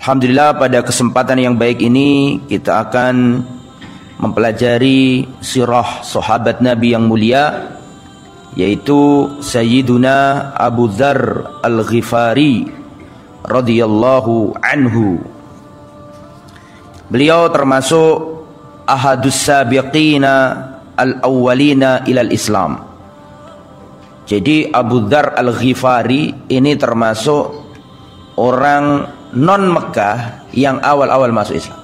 Alhamdulillah, pada kesempatan yang baik ini kita akan mempelajari sirah sahabat Nabi yang mulia, yaitu Sayyiduna Abu Dzar Al-Ghifari radhiyallahu anhu. Beliau termasuk ahadus sabiqina al-awwalina ilal Islam. Jadi Abu Dzar Al-Ghifari ini termasuk orang non Mekah yang awal-awal masuk Islam.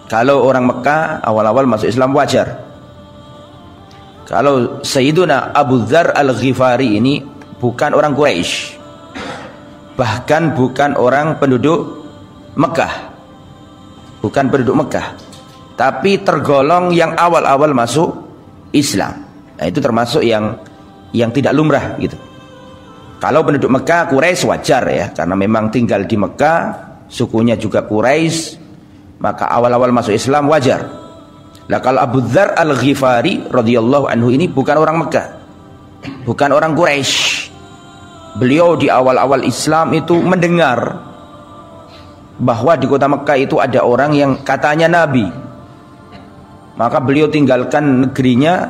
Kalau orang Mekah awal-awal masuk Islam wajar. Kalau Sayyiduna Abu Dzar Al-Ghifari ini bukan orang Quraisy, bahkan bukan orang penduduk Mekah, bukan penduduk Mekah, tapi tergolong yang awal-awal masuk Islam. Nah, itu termasuk yang tidak lumrah gitu. Kalau penduduk Mekah, Quraisy wajar ya, karena memang tinggal di Mekah, sukunya juga Quraisy, maka awal-awal masuk Islam wajar. Nah, kalau Abu Dzar Al-Ghifari radhiyallahu anhu ini bukan orang Mekah, bukan orang Quraisy. Beliau di awal-awal Islam itu mendengar bahwa di kota Mekah itu ada orang yang katanya Nabi. Maka beliau tinggalkan negerinya,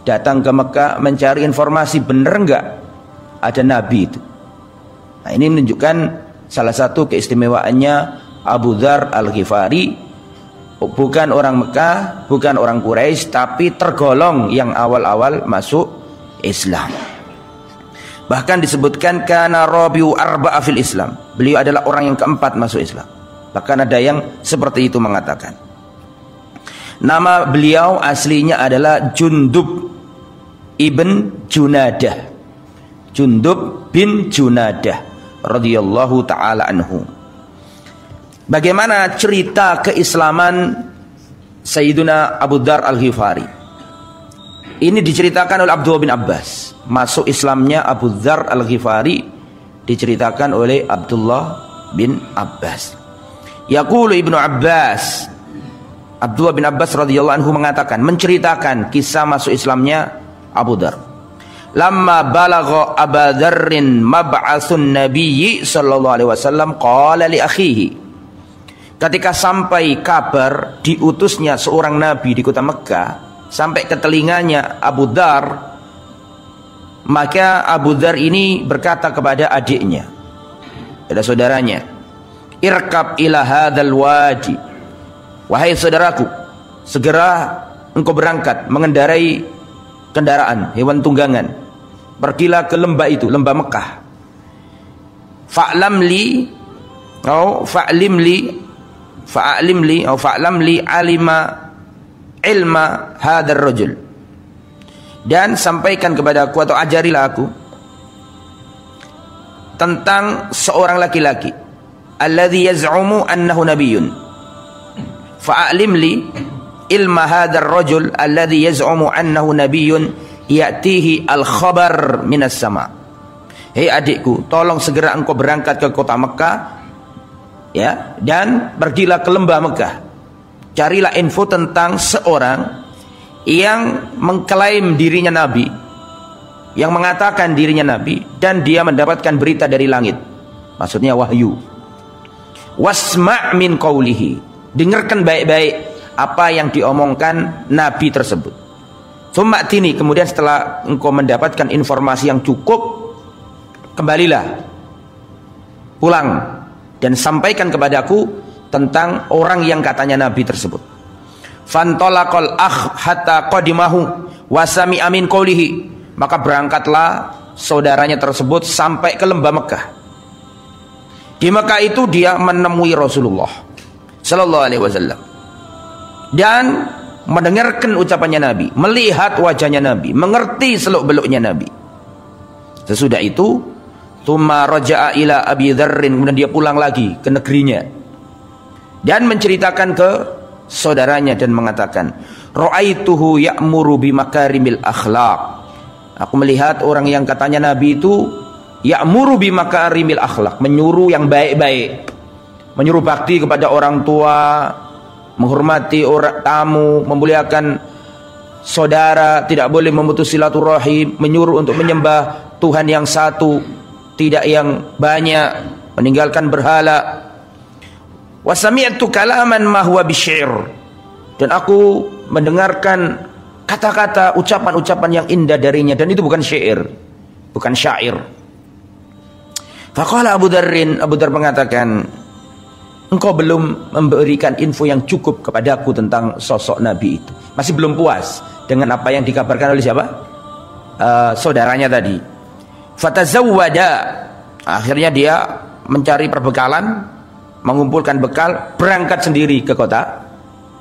datang ke Mekah mencari informasi, benar enggak ada Nabi itu. Nah, ini menunjukkan salah satu keistimewaannya Abu Dzar Al-Ghifari, bukan orang Mekah, bukan orang Quraisy, tapi tergolong yang awal-awal masuk Islam. Bahkan disebutkan kana rabiu arba'a fil Islam. Beliau adalah orang yang keempat masuk Islam. Bahkan ada yang seperti itu mengatakan. Nama beliau aslinya adalah Jundub ibn Junadah. Jundub bin Junadah radhiyallahu taala anhu. Bagaimana cerita keislaman Sayyiduna Abu Dzar Al-Ghifari? Ini diceritakan oleh Abdullah bin Abbas. Masuk Islamnya Abu Dzar Al-Ghifari diceritakan oleh Abdullah bin Abbas. Yaqulu Ibnu Abbas, Abdullah bin Abbas radhiyallahu anhu mengatakan, menceritakan kisah masuk Islamnya Abu Dzar. Lamma balagha Abu Dzarrin mab'atsun Nabiyyi sallallahu alaihi wasallam qala li akhihi. Ketika sampai kabar diutusnya seorang nabi di kota Mekah, sampai ke telinganya Abu Dzar, maka Abu Dzar ini berkata kepada adiknya, pada saudaranya, irkab ila hadzal wadi. Wahai saudaraku, segera engkau berangkat mengendarai kendaraan, hewan tunggangan. Pergilah ke lembah itu, lembah Mekah. Fa'lam li alima ilma hadzal rajul. Dan sampaikan kepada aku atau ajarilah aku tentang seorang laki-laki alladzi yaz'umu annahu nabiyyun. Fa'alim li ilma hadzal rajul alladzi yaz'umu annahu nabiyyun ya'tihi al-khabar minas sama. Hei adikku, tolong segera engkau berangkat ke kota Mekah ya, dan pergilah ke lembah Mekah. Carilah info tentang seorang yang mengklaim dirinya nabi, yang mengatakan dirinya nabi, dan dia mendapatkan berita dari langit, maksudnya wahyu. Wasma' min qawlihi, dengarkan baik-baik apa yang diomongkan nabi tersebut. Tsummatini, kemudian setelah engkau mendapatkan informasi yang cukup, kembalilah pulang dan sampaikan kepadaku tentang orang yang katanya nabi tersebut. Fantolaqal akh hatta qadimahu wa sami'a min qawlihi, maka berangkatlah saudaranya tersebut sampai ke lembah Mekah. Di Mekah itu dia menemui Rasulullah sallallahu alaihi wasallam dan mendengarkan ucapannya Nabi, melihat wajahnya Nabi, mengerti seluk-beluknya Nabi. Sesudah itu, tsumma raja'a ila Abi Dzarrin, kemudian dia pulang lagi ke negerinya dan menceritakan ke saudaranya dan mengatakan, ra'aituhu ya'muru bimakarimil akhlaq. Aku melihat orang yang katanya Nabi itu ya'muru bimakarimil akhlaq, menyuruh yang baik-baik, menyuruh bakti kepada orang tua, menghormati orang tamu, memuliakan saudara, tidak boleh memutus silaturahim, menyuruh untuk menyembah Tuhan yang satu, tidak yang banyak, meninggalkan berhala. Wa sami'tu kalaman ma huwa bisyir. Dan aku mendengarkan kata-kata, ucapan-ucapan yang indah darinya, dan itu bukan syair, bukan syair. Faqala Abu Dzar mengatakan, engkau belum memberikan info yang cukup kepadaku tentang sosok Nabi itu. Masih belum puas dengan apa yang dikabarkan oleh siapa? Saudaranya tadi. Fatazawwada, akhirnya dia mencari perbekalan, mengumpulkan bekal, berangkat sendiri ke kota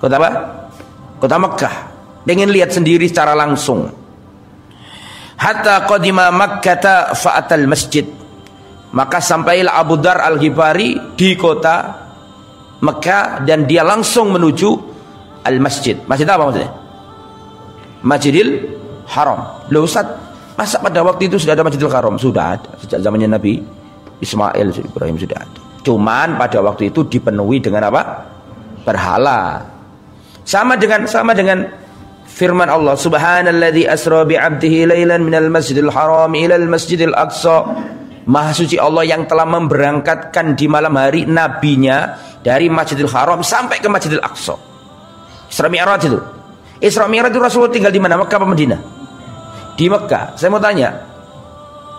apa? Kota Mekkah. Pengen lihat sendiri secara langsung. Hatta qadima Makkah fa'atal masjid. Maka sampailah Abu Dzar Al-Ghifari di kota Mekkah dan dia langsung menuju al-masjid. Masjid apa maksudnya? Masjidil Haram. Loh Ustaz, masa pada waktu itu sudah ada Masjidil Haram? Sudah ada. Sejak zamannya Nabi Ismail, Ibrahim sudah ada. Cuman pada waktu itu dipenuhi dengan apa? Berhala. Sama dengan firman Allah, Subhanalladzi asra bi 'abdihi lailan minal masjidil haram ilal masjidil aqsa. Maha suci Allah yang telah memberangkatkan di malam hari nabinya dari Masjidil Haram sampai ke Masjidil Aqsa. Isra Mi'raj itu. Isra Mi'raj itu Rasulullah tinggal di mana? Mekkah apa Madinah? Di Mekkah. Saya mau tanya,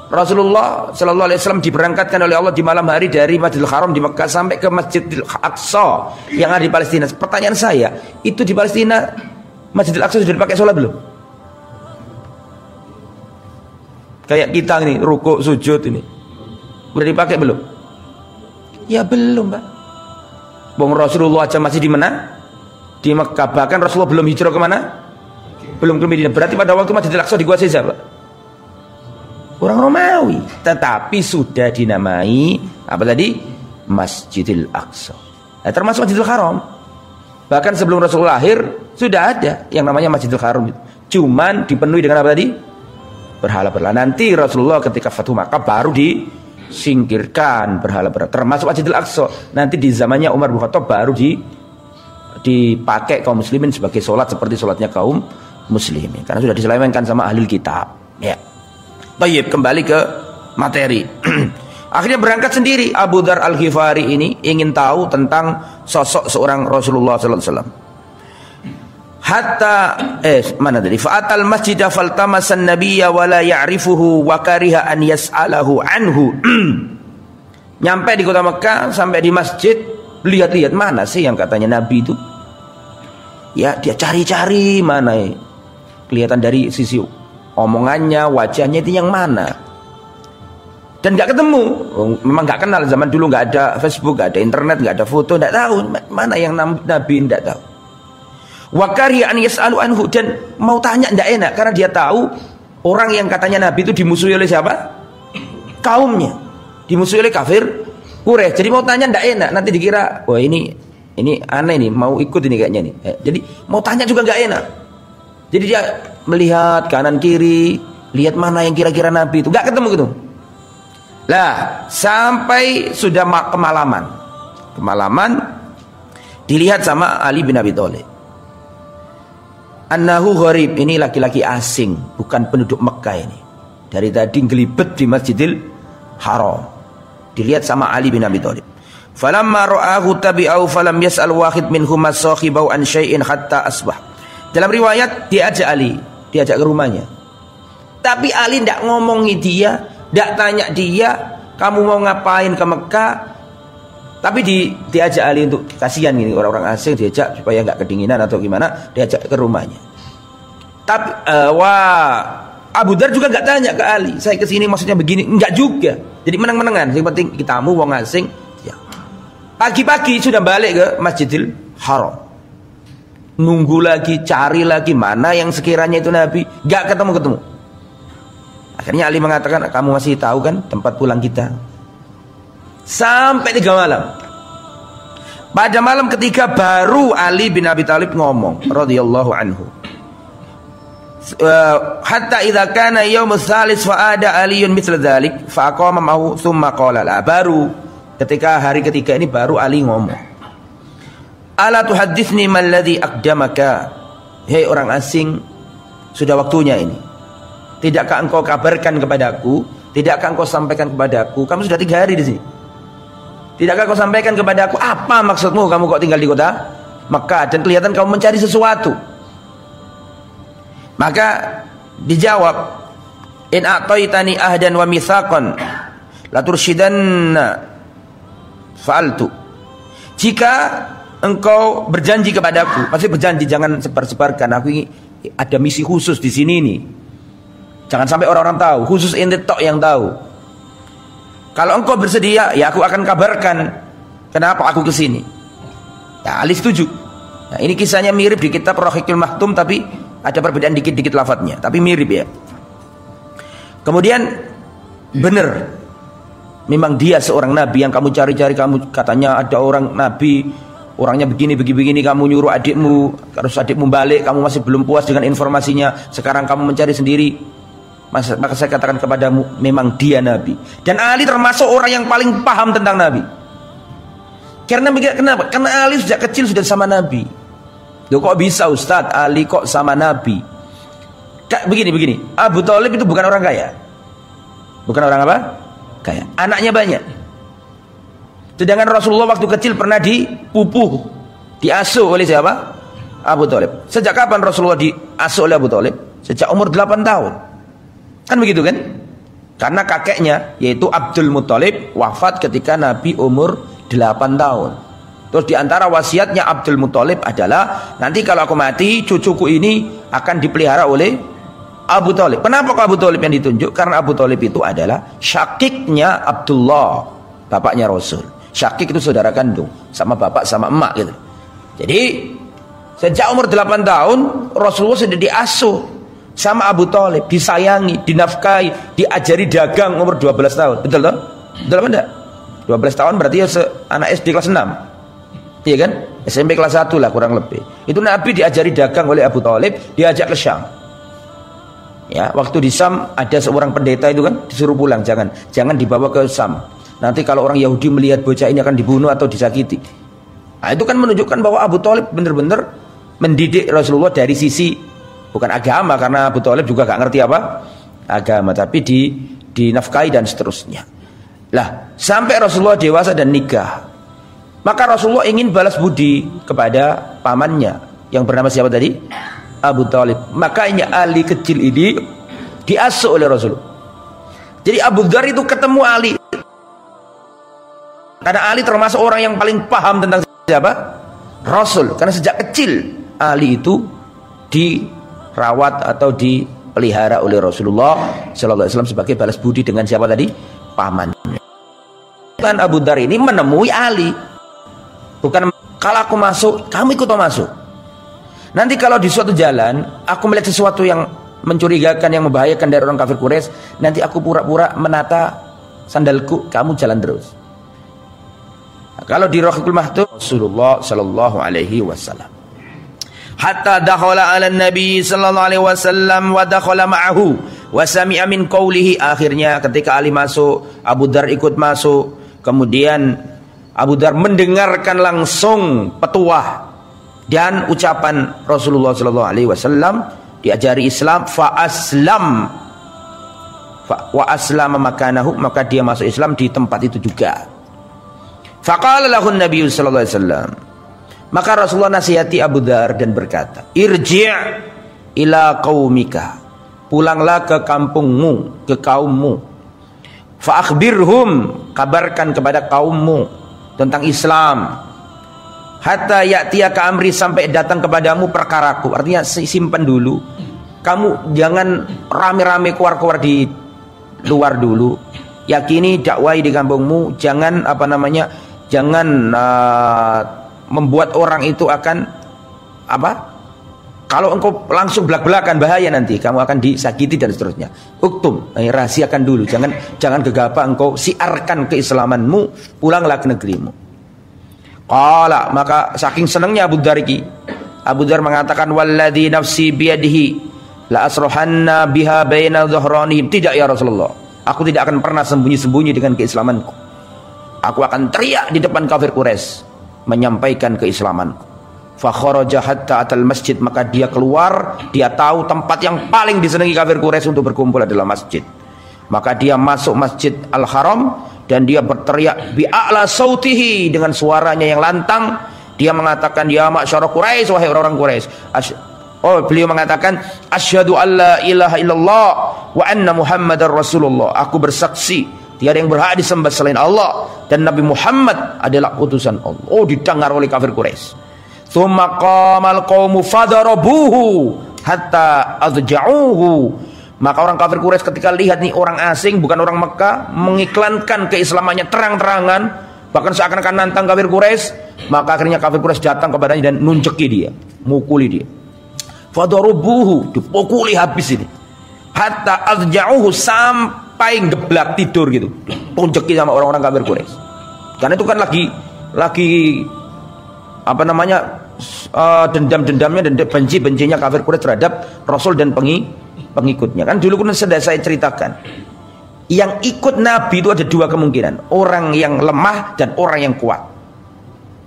Rasulullah Shallallahu Alaihi Wasallam diberangkatkan oleh Allah di malam hari dari Masjidil Haram di Mekkah sampai ke Masjidil Aqsa yang ada di Palestina. Pertanyaan saya, itu di Palestina Masjidil Aqsa sudah dipakai sholat belum? Kayak kita ini rukuk sujud ini udah dipakai belum? Ya belum, Pak. Bung Rasulullah aja masih di mana? Di Mekkah. Bahkan Rasulullah belum hijrah kemana? Belum ke Madinah. Berarti pada waktu Masjidil Aqsa dikuasai siapa? Orang Romawi. Tetapi sudah dinamai apa tadi? Masjidil Aqsa. Nah, termasuk Masjidil Haram. Bahkan sebelum Rasulullah lahir sudah ada yang namanya Masjidil Haram. Cuman dipenuhi dengan apa tadi? Berhala-berhala. Nanti Rasulullah ketika Fathu Makkah baru disingkirkan berhala-berhala. Termasuk Masjidil Aqsa. Nanti di zamannya Umar bin Khattab baru dipakai kaum muslimin sebagai sholat seperti sholatnya kaum muslimin. Karena sudah diselewengkan sama ahli kitab. Ya. Baik, kembali ke materi. Akhirnya berangkat sendiri Abu Dzar Al-Ghifari ini ingin tahu tentang sosok seorang Rasulullah sallallahu alaihi wasallam. Hatta mana tadi? Fa'atal masjid faltamasan nabiyya wa la ya'rifuhu wa kariha an yas'alahu anhu. Nyampe di kota Mekkah, sampai di masjid, lihat-lihat mana sih yang katanya Nabi itu. Ya, dia cari-cari mana ya. Kelihatan dari sisi omongannya, wajahnya itu yang mana. Dan nggak ketemu. Memang nggak kenal, zaman dulu nggak ada Facebook, nggak ada internet, nggak ada foto, nggak tahu mana yang Nabi, nggak tahu. Wa kariha an yas'alu anhu, dan mau tanya nggak enak karena dia tahu orang yang katanya Nabi itu dimusuhi oleh siapa? Kaumnya. Dimusuhi oleh kafir Quraisy. Jadi mau tanya nggak enak, nanti dikira wah ini aneh nih, mau ikut ini kayaknya nih. Jadi mau tanya juga nggak enak. Jadi dia melihat kanan kiri, lihat mana yang kira-kira Nabi itu, nggak ketemu gitu. Lah, sampai sudah kemalaman dilihat sama Ali bin Abi Thalib. Annahu gharib, ini laki-laki asing, bukan penduduk Mekkah ini. Dari tadi gelibet di Masjidil Haram. Dilihat sama Ali bin Abi Thalib. Falamma ra'ahu tabi'ahu falam yas'al wahid minhum as-sakhibau an syai'in hatta asbah. Dalam riwayat diajak Ali, diajak ke rumahnya. Tapi Ali tidak ngomongi dia, tidak tanya dia, kamu mau ngapain ke Mekkah? Tapi diajak Ali untuk kasihan ini orang-orang asing, diajak supaya nggak kedinginan atau gimana, diajak ke rumahnya. Tapi Abu Dzar juga nggak tanya ke Ali, saya kesini maksudnya begini, nggak juga. Jadi meneng-menengan, yang penting kitamu wong asing. Ya. Pagi-pagi sudah balik ke Masjidil Haram. Nunggu lagi, cari lagi mana yang sekiranya itu Nabi, nggak ketemu. Akhirnya Ali mengatakan, kamu masih tahu kan tempat pulang kita? Sampai 3 malam. Pada malam ketiga baru Ali bin Abi Thalib ngomong radhiyallahu anhu. Hatta idza kana yaumul tsalis fa ada Aliun mithla dzalik fa aqama ma'hu tsumma qala la. Baru ketika hari ketiga ini baru Ali ngomong. Ala tuhadditsni mal ladzi aqdamaka. Hei orang asing, sudah waktunya ini. Tidakkah engkau kabarkan kepadaku? Tidakkah engkau sampaikan kepadaku? Kamu sudah 3 hari di sini. Tidakkah kau sampaikan kepada aku apa maksudmu kamu kok tinggal di kota Mekah dan kelihatan kamu mencari sesuatu? Maka dijawab, in a'taitani ahdan wa mitsaqan la turshidanna fa'altu. Jika engkau berjanji kepadaku, pasti berjanji jangan sebar-sebarkan, aku ini ada misi khusus di sini nih. Jangan sampai orang-orang tahu, khusus ente tok yang tahu. Kalau engkau bersedia, ya aku akan kabarkan kenapa aku ke sini. Ya, Ali setuju. Nah, ini kisahnya mirip di kitab Rahiqul Mahtum, tapi ada perbedaan dikit-dikit lafadznya, tapi mirip ya. Kemudian benar, memang dia seorang nabi yang kamu cari-cari. Kamu katanya ada orang nabi, orangnya begini, kamu nyuruh adikmu, harus adikmu balik, kamu masih belum puas dengan informasinya, sekarang kamu mencari sendiri. Maka saya katakan kepadamu, memang dia nabi. Dan Ali termasuk orang yang paling paham tentang nabi. Kenapa? Karena Ali sejak kecil sudah sama nabi. Loh, kok bisa Ustadz Ali kok sama nabi? Begini, Abu Thalib itu bukan orang kaya. Bukan orang apa? Kaya. Anaknya banyak. Sedangkan Rasulullah waktu kecil pernah dipupuh, diasuh oleh siapa? Abu Thalib. Sejak kapan Rasulullah diasuh oleh Abu Thalib? Sejak umur 8 tahun. Kan begitu kan? Karena kakeknya yaitu Abdul Muthalib wafat ketika Nabi umur 8 tahun. Terus diantara wasiatnya Abdul Muthalib adalah, nanti kalau aku mati, cucuku ini akan dipelihara oleh Abu Thalib. Kenapa Abu Thalib yang ditunjuk? Karena Abu Thalib itu adalah syakiknya Abdullah, bapaknya Rasul. Syakik itu saudara kandung, sama bapak sama emak gitu. Jadi sejak umur 8 tahun Rasulullah sudah diasuh sama Abu Thalib, disayangi, dinafkahi, diajari dagang umur 12 tahun. Betul toh? Betul apa enggak? 12 tahun berarti ya anak SD kelas 6. Iya kan? SMP kelas 1 lah kurang lebih. Itu Nabi diajari dagang oleh Abu Thalib, diajak ke Syam. Ya, waktu di Syam ada seorang pendeta itu kan disuruh pulang, jangan dibawa ke Syam. Nanti kalau orang Yahudi melihat bocah ini akan dibunuh atau disakiti. Nah, itu kan menunjukkan bahwa Abu Thalib benar-benar mendidik Rasulullah dari sisi bukan agama, karena Abu Thalib juga gak ngerti apa agama, tapi dinafkahi dan seterusnya. Lah, sampai Rasulullah dewasa dan nikah, maka Rasulullah ingin balas budi kepada pamannya yang bernama siapa tadi? Abu Thalib. Makanya Ali kecil ini diasuh oleh Rasulullah. Jadi Abu Dzar itu ketemu Ali, karena Ali termasuk orang yang paling paham tentang siapa? Rasul. Karena sejak kecil Ali itu dirawat atau dipelihara oleh Rasulullah Sallallahu Alaihi Wasallam sebagai balas budi dengan siapa tadi? Pamannya. Dan Abu Dzar ini menemui Ali, bukan kalau aku masuk kamu ikut masuk. Nanti kalau di suatu jalan aku melihat sesuatu yang mencurigakan, yang membahayakan dari orang kafir Quraisy, nanti aku pura-pura menata sandalku, kamu jalan terus. Nah, kalau di Rahiqul Mahtum Rasulullah Sallallahu Alaihi Wasallam hatta dakhala ala Nabi sallallahu alaihi wasallam wa dakhala ma'ahu wa sami'a min qawlihi. Akhirnya ketika Ali masuk, Abu Dzar ikut masuk. Kemudian Abu Dzar mendengarkan langsung petuah dan ucapan Rasulullah sallallahu alaihi wasallam, diajari Islam, fa aslam wa aslama makanahu, maka dia masuk Islam di tempat itu juga. Faqala lahu Nabi sallallahu alaihi wasallam, maka Rasulullah nasihati Abu Dzar dan berkata, irji' ila qaumika, pulanglah ke kampungmu, ke kaummu. Fa akhbirhum, kabarkan kepada kaummu tentang Islam. Hatta ya'tiyaka amri, sampai datang kepadamu perkaraku. Artinya simpan dulu. Kamu jangan rame-rame keluar-keluar di luar dulu. Yakini dakwai di kampungmu, jangan jangan membuat orang itu akan kalau engkau langsung belak-belakan bahaya, nanti kamu akan disakiti dan seterusnya. Uktum, rahasiakan dulu, jangan gegabah engkau siarkan keislamanmu, pulanglah ke negerimu. Qala, maka saking senangnya Abu Dzar Abu Dzar mengatakan, walladzi nafsi biyadihi la asrohanna biha baina dhahranihim. Tidak ya Rasulullah, aku tidak akan pernah sembunyi-sembunyi dengan keislamanku. Aku akan teriak di depan kafir Quraisy menyampaikan keislamanku. Fa kharaja hatta atal masjid, maka dia keluar, dia tahu tempat yang paling disenangi kafir Quraisy untuk berkumpul adalah masjid. Maka dia masuk Masjid Al-Haram dan dia berteriak bi'a'la sautihi, dengan suaranya yang lantang. Dia mengatakan, ya ma'syara Quraisy, wahai orang-orang Quraisy. Beliau mengatakan, asyhadu alla ilaha illallah wa anna Muhammadar Rasulullah. Aku bersaksi tiada yang berhak disembah selain Allah dan Nabi Muhammad adalah utusan Allah. Didengar oleh kafir Quraisy. Tsumma qamal qaumu fadarabuhu hatta adja'uhu. Maka orang kafir Quraisy ketika lihat nih orang asing, bukan orang Mekah, mengiklankan keislamannya terang-terangan, bahkan seakan-akan nantang kafir Quraisy, maka akhirnya kafir Quraisy datang kepadanya dan nunceki dia, mukuli dia. Fadarabuhu, dipukuli habis ini. Hatta adja'uhu, sampai geblak tidur gitu. Tunceki sama orang-orang kafir Quraisy. Karena itu kan lagi apa namanya? Dendam-dendamnya dan benci-bencinya kafir Quraisy terhadap Rasul dan pengikutnya. Kan dulu pun sudah saya ceritakan, yang ikut Nabi itu ada dua kemungkinan, orang yang lemah dan orang yang kuat.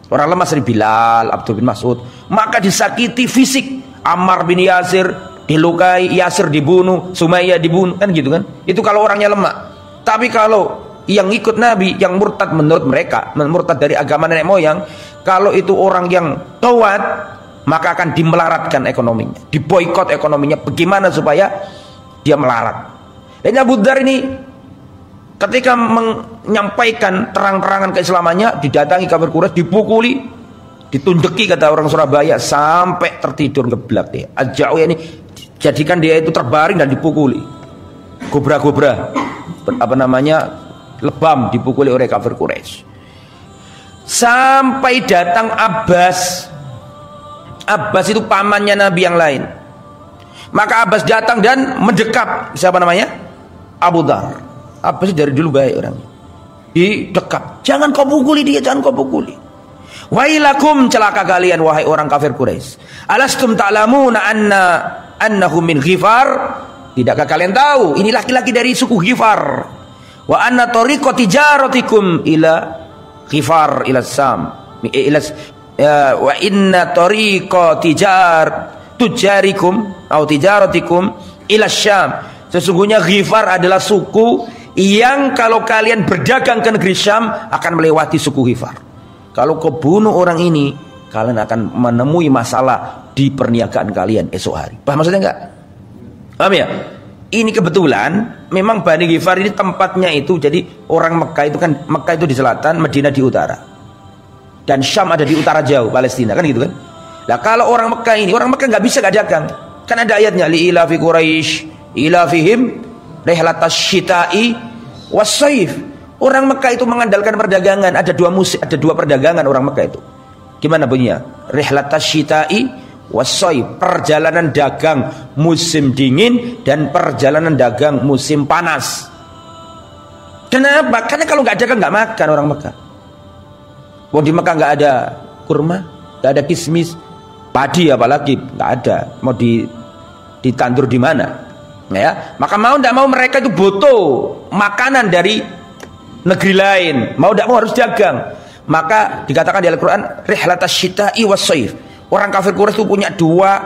Orang lemah seperti Bilal, Abdul bin Mas'ud, maka disakiti fisik. Ammar bin Yasir dilukai, Yasir dibunuh, Sumayyah dibunuh, kan gitu kan. Itu kalau orangnya lemah. Tapi kalau yang ikut Nabi, yang murtad menurut mereka, murtad dari agama nenek moyang, kalau itu orang yang kuat, maka akan dimelaratkan ekonominya, diboikot ekonominya. Bagaimana supaya dia melarat? Dan Abu Dzar ini ketika menyampaikan terang-terangan keislamannya, didatangi kafir Quraisy, dipukuli, ditunjeki kata orang Surabaya, sampai tertidur geblak dia. Ajau ini jadikan dia itu terbaring dan dipukuli, gobra-gobra, apa namanya, lebam, dipukuli oleh kafir Quraisy. Sampai datang Abbas. Abbas itu pamannya Nabi yang lain. Maka Abbas datang dan mendekap siapa namanya? Abu Dzar. Abbas dari dulu baik orang. Didekap. Jangan kau pukuli dia, jangan kau pukuli. Wailakum, celaka kalian wahai orang kafir Quraisy. Alastum ta'lamuna annahu min Ghifar? Tidakkah kalian tahu ini laki-laki dari suku Ghifar? Wa anna tariqa tijaratikum ila Ghifar ila Sam. Wa inna tariqa tujarikum atau tijaratikum ila Syam. Sesungguhnya Ghifar adalah suku yang kalau kalian berdagang ke negeri Syam akan melewati suku Ghifar. Kalau kau bunuh orang ini, kalian akan menemui masalah di perniagaan kalian esok hari. Paham maksudnya enggak? Paham ya? Ini kebetulan memang Bani Ghifar ini tempatnya itu, jadi orang Mekah itu kan, Mekah itu di selatan, Madinah di utara, dan Syam ada di utara jauh, Palestina, kan gitu kan. Nah kalau orang Mekah ini, orang Mekah nggak bisa nggak dagang, kan ada ayatnya, li ilafi Quraisy ilafihim rihlatas syita'i wassaif. Orang Mekah itu mengandalkan perdagangan, ada dua perdagangan orang Mekah itu. Gimana bunyinya? Rihlatas syita'i wassaif, perjalanan dagang musim dingin dan perjalanan dagang musim panas. Kenapa? Karena kalau nggak dagang nggak makan orang Mekah. Wong di Mekah nggak ada kurma, nggak ada kismis, padi apalagi nggak ada. Mau ditandur di mana? Ya, maka mau tidak mau mereka itu butuh makanan dari negeri lain. Mau tidak mau harus dagang. Maka dikatakan di Al-Quran, rihlatas syita'i wassaif. Orang kafir Quraisy itu punya dua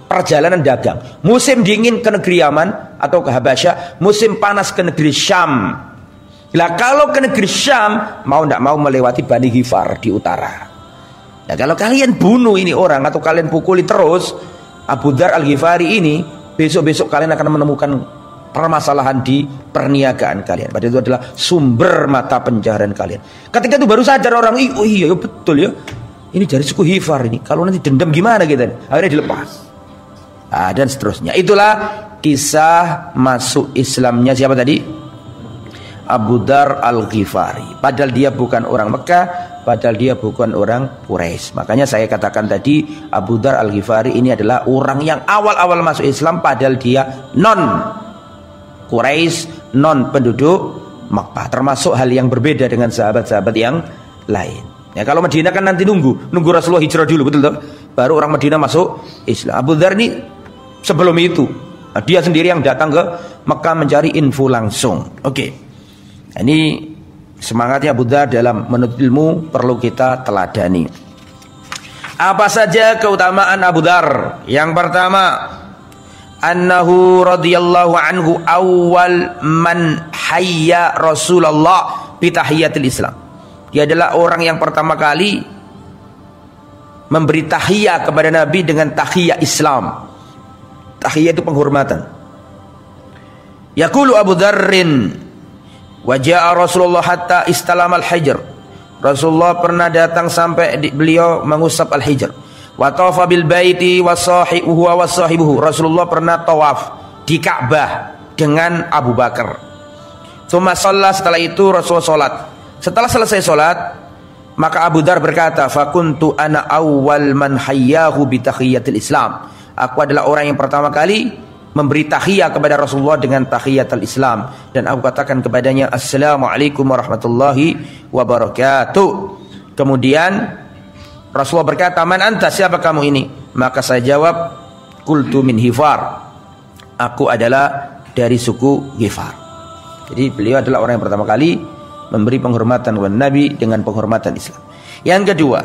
perjalanan dagang. Musim dingin ke negeri Yaman atau ke Habasyah, musim panas ke negeri Syam. Nah kalau ke negeri Syam, mau tidak mau melewati Bani Ghifar di utara. Nah kalau kalian bunuh ini orang atau kalian pukuli terus Abu Dzar Al-Ghifari ini, besok-besok kalian akan menemukan permasalahan di perniagaan kalian. Padahal itu adalah sumber mata pencaharian kalian. Ketika itu baru sadar orang, oh iya betul ya, ini dari suku Ghifar ini. Kalau nanti dendam gimana kita? Akhirnya dilepas. Dan seterusnya. Itulah kisah masuk Islamnya siapa tadi? Abu Dzar Al-Ghifari. Padahal dia bukan orang Mekah, padahal dia bukan orang Quraisy. Makanya saya katakan tadi, Abu Dzar Al-Ghifari ini adalah orang yang awal-awal masuk Islam, padahal dia non Quraisy, non penduduk Makkah. Termasuk hal yang berbeda dengan sahabat-sahabat yang lain. Ya kalau Madinah kan nanti nunggu Rasulullah hijrah dulu, betul toh? Baru orang Madinah masuk Islam. Abu Dzar ini sebelum itu, dia sendiri yang datang ke Makkah mencari info langsung. Oke. Ini semangatnya Abu Dzar dalam menuntut ilmu perlu kita teladani. Apa saja keutamaan Abu Dzar? Yang pertama, annahu radhiyallahu anhu awal man hayya Rasulullah bitahiyatil Islam. Dia adalah orang yang pertama kali memberi tahiyat kepada Nabi dengan tahiyat Islam. Tahiyat itu penghormatan. Yaqulu Abu Dzarrin, wa jaa Rasulullah hatta istalam al-hijr. Rasulullah pernah datang sampai beliau mengusap al-hijr. Wa tawafa bil baiti wa sahibuhu. Rasulullah pernah tawaf di Ka'bah dengan Abu Bakar. Tsumma shalla, setelah itu Rasulullah salat. Setelah selesai salat, maka Abu Dzar berkata, fa kuntu ana awwal man hayyahu bi tahiyatil Islam. Aku adalah orang yang pertama kali memberi tahiyat kepada Rasulullah dengan tahiyatul Islam, dan aku katakan kepadanya, assalamualaikum warahmatullahi wabarakatuh. Kemudian Rasulullah berkata, man anta, siapa kamu ini? Maka saya jawab, qultu min Ghifar, aku adalah dari suku Ghifar. Jadi beliau adalah orang yang pertama kali memberi penghormatan kepada Nabi dengan penghormatan Islam. Yang kedua,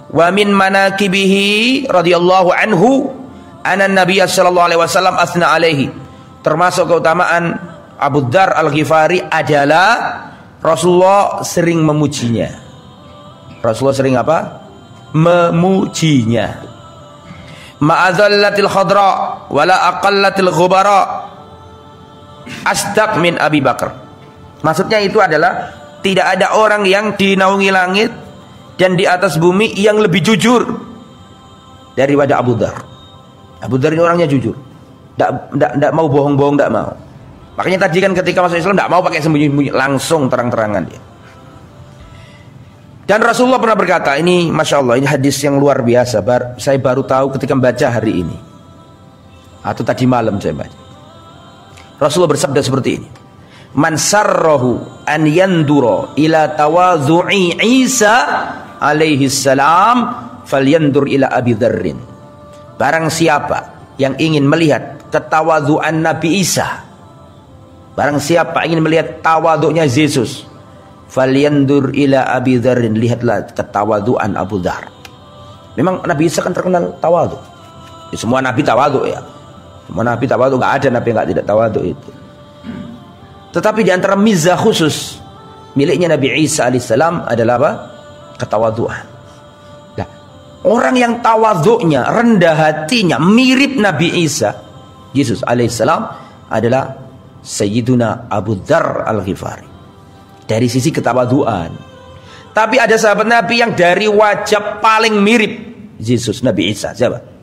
wa min manakibihi radhiyallahu anhu anna Nabi sallallahu alaihi wasallam asna alaihi. Termasuk keutamaan Abu Dzar Al-Ghifari adalah Rasulullah sering memujinya. Rasulullah sering apa? Memujinya. Ma'adhallatil khadra wala aqallatil ghubara asdaq min Abi Bakar. Maksudnya itu adalah tidak ada orang yang di naungi langit dan di atas bumi yang lebih jujur daripada Abu Dzar. Abu Dzar ini orangnya jujur, tidak mau bohong-bohong, tidak mau. Makanya tadi kan ketika masuk Islam tidak mau pakai sembunyi-sembunyi, langsung terang-terangan dia. Dan Rasulullah pernah berkata, ini Masya Allah, ini hadis yang luar biasa. Saya baru tahu ketika membaca hari ini, atau tadi malam saya baca. Rasulullah bersabda seperti ini, man sarrahu an yandura ila tawadhu'i Isa alaihi salam falyandur ila Abi Dzarrin. Barang siapa yang ingin melihat ketawadhu'an Nabi Isa, barang siapa ingin melihat tawadhu'nya Yesus, falyandur ila Abi Dzarrin, lihatlah ketawadhu'an Abu Dzar. Memang Nabi Isa kan terkenal tawadhu. Ya, semua nabi tawadhu ya. Semua nabi tawadhu, enggak ada nabi yang enggak tidak tawadhu itu. Tetapi di antara mizah khusus miliknya Nabi Isa alaihissalam adalah apa? Ketawadhu'an. Nah, orang yang tawadhu'nya, rendah hatinya mirip Nabi Isa, Yesus alaihissalam, adalah Sayyiduna Abu Dzar Al-Ghifari. Dari sisi ketawadhu'an. Tapi ada sahabat Nabi yang dari wajah paling mirip Yesus, Nabi Isa. Siapa?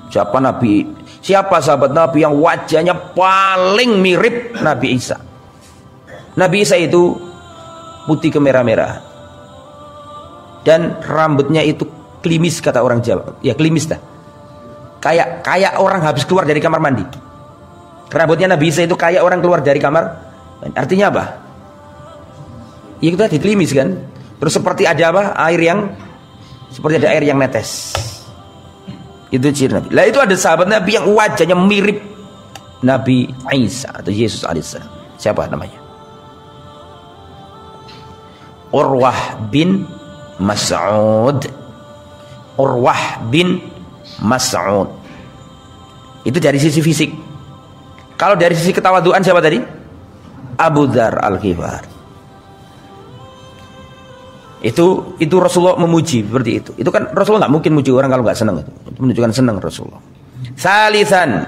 Siapa Nabi? Siapa sahabat Nabi yang wajahnya paling mirip Nabi Isa? Nabi Isa itu putih kemerah-merah dan rambutnya itu klimis, kata orang Jawa. Ya klimis dah. Kayak orang habis keluar dari kamar mandi. Rambutnya Nabi Isa itu kayak orang keluar dari kamar. Artinya apa? Ya itu tadi klimis kan. Terus seperti ada apa? Seperti ada air yang netes. Itu ciri Nabi. Lah itu ada sahabat Nabi yang wajahnya mirip Nabi Isa atau Yesus alaihissalam. Siapa namanya? Urwah bin Mas'ud. Urwah bin Mas'ud. Itu dari sisi fisik. Kalau dari sisi ketawadhuan siapa tadi? Abu Dzar Al-Ghifari. Itu Rasulullah memuji seperti itu. Itu kan Rasulullah nggak mungkin muji orang kalau nggak senang. Itu menunjukkan senang Rasulullah. Salisan,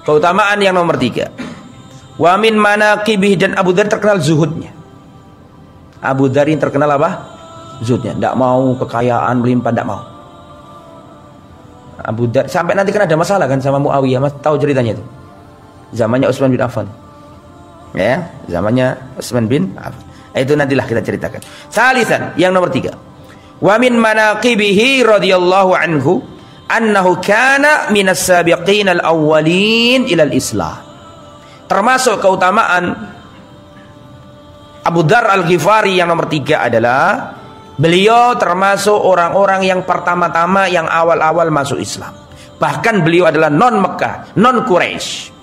keutamaan yang nomor 3. Wa min manaqibih, dan Abu Dzar terkenal zuhudnya. Abu Dzar ini terkenal apa? Zuhudnya. Tidak mau kekayaan melimpah, tidak mau. Abu Dzar sampai nanti kan ada masalah kan sama Muawiyah. Mas tahu ceritanya itu? Zamannya Utsman bin Affan. Ya, zamannya Utsman bin Affan. Itu nantilah kita ceritakan. Salisan, yang nomor 3. Wa min manaqibihi radhiyallahu anhu annahu kana minas sabiqin al-awwalin ila al-Islam. Termasuk keutamaan Abu Dzar Al-Ghifari yang nomor 3 adalah beliau termasuk orang-orang yang pertama-tama yang awal-awal masuk Islam. Bahkan beliau adalah non Mekah, non Quraisy.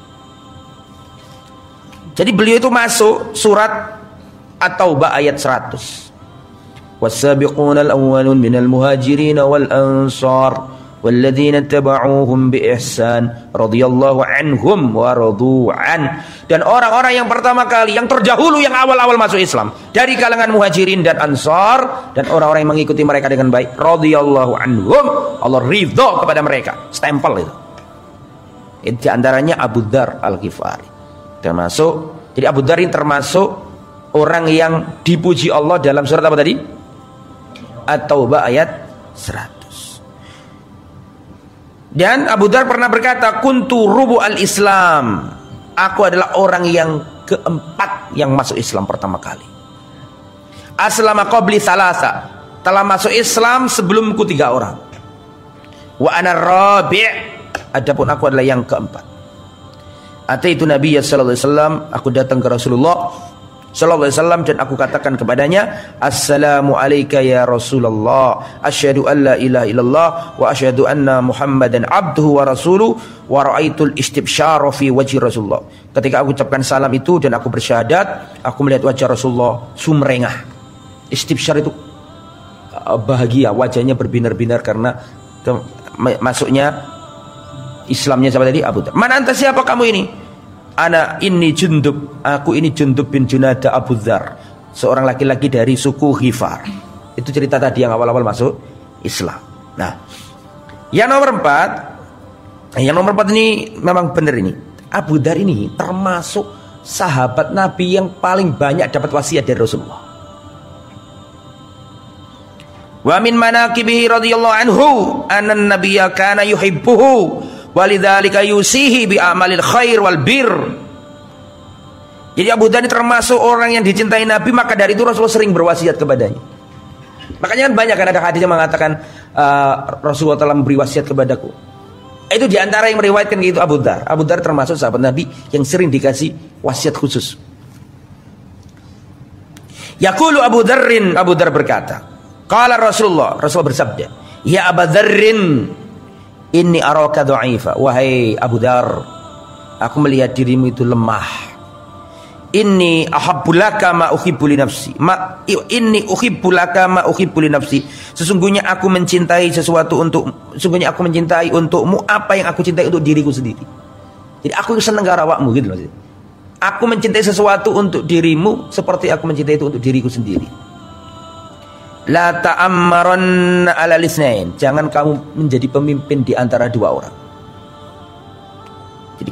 Jadi beliau itu masuk surat At-Taubah ayat 100. Was-sabiquna al-awwalun minal muhajirin wal ansar walladzina tabauhum biihsan radhiyallahu anhum wa radu an. Dan orang-orang yang pertama kali, yang terdahulu, yang awal-awal masuk Islam dari kalangan Muhajirin dan Ansar, dan orang-orang yang mengikuti mereka dengan baik, radhiyallahu anhum, Allah ridha kepada mereka. Stempel itu. Di antaranya Abu Dzar Al-Ghifari. Jadi Abu Dzar ini termasuk orang yang dipuji Allah dalam surat apa tadi? At-Taubah ayat 100. Dan Abu Dzar pernah berkata, kuntu rubu al-Islam. Aku adalah orang yang keempat yang masuk Islam pertama kali. Aslama qabli thalatha. Telah masuk Islam sebelumku 3 orang. Wa ana rabi'. Adapun aku adalah yang keempat. Ataitu Nabi sallallahu alaihi wasallam, aku datang ke Rasulullah sallallahu alaihi wasallam dan aku katakan kepadanya, assalamu alayka ya Rasulullah, asyhadu an la ilaha illallah wa asyhadu anna Muhammadan abduhu wa rasuluhu wa ra'aitul istibsyara fi wajhi Rasulullah. Ketika aku ucapkan salam itu dan aku bersyahadat, aku melihat wajah Rasulullah sumrengah. Istibsyar itu bahagia, wajahnya berbinar-binar karena masuknya Islamnya siapa tadi? Abu Dzar. Mana anta, siapa kamu ini? Ana ini Jundub. Aku ini Jundub bin Junada Abu Dzar, seorang laki-laki dari suku Ghifar. Itu cerita tadi yang awal-awal masuk Islam. Nah, yang nomor 4. Yang nomor 4 ini memang benar ini. Abu Dzar ini termasuk sahabat Nabi yang paling banyak dapat wasiat dari Rasulullah. Wa min manaqibihi radhiyallahu anhu anna an-nabiyya kana yuhibbuhu walidzalika yusihi bi amalil khair wal bir. Jadi Abu Dzar termasuk orang yang dicintai Nabi, maka dari itu Rasulullah sering berwasiat kepadanya. Makanya kan banyak kan ada hadis yang mengatakan Rasulullah telah memberi wasiat kepadaku. Itu diantara yang meriwayatkan gitu Abu Dzar. Abu Dzar termasuk sahabat Nabi yang sering dikasih wasiat khusus. Yaqulu Abu Dzarrin, Abu Dzar berkata, qala Rasulullah bersabda, ya Abu Dzarrin, inni araka dha'ifa. Wahai Abu Dzar, aku melihat dirimu itu lemah. Inni ahabbu laka ma uhibbu li nafsi. Inni uhibbu laka ma uhibbu li nafsi. Sesungguhnya aku mencintai untukmu apa yang aku cintai untuk diriku sendiri. Jadi aku senang karo awakmu gitu loh. Aku mencintai sesuatu untuk dirimu seperti aku mencintai itu untuk diriku sendiri. La ta'ammaranna 'ala lisnain. Jangan kamu menjadi pemimpin di antara 2 orang. Jadi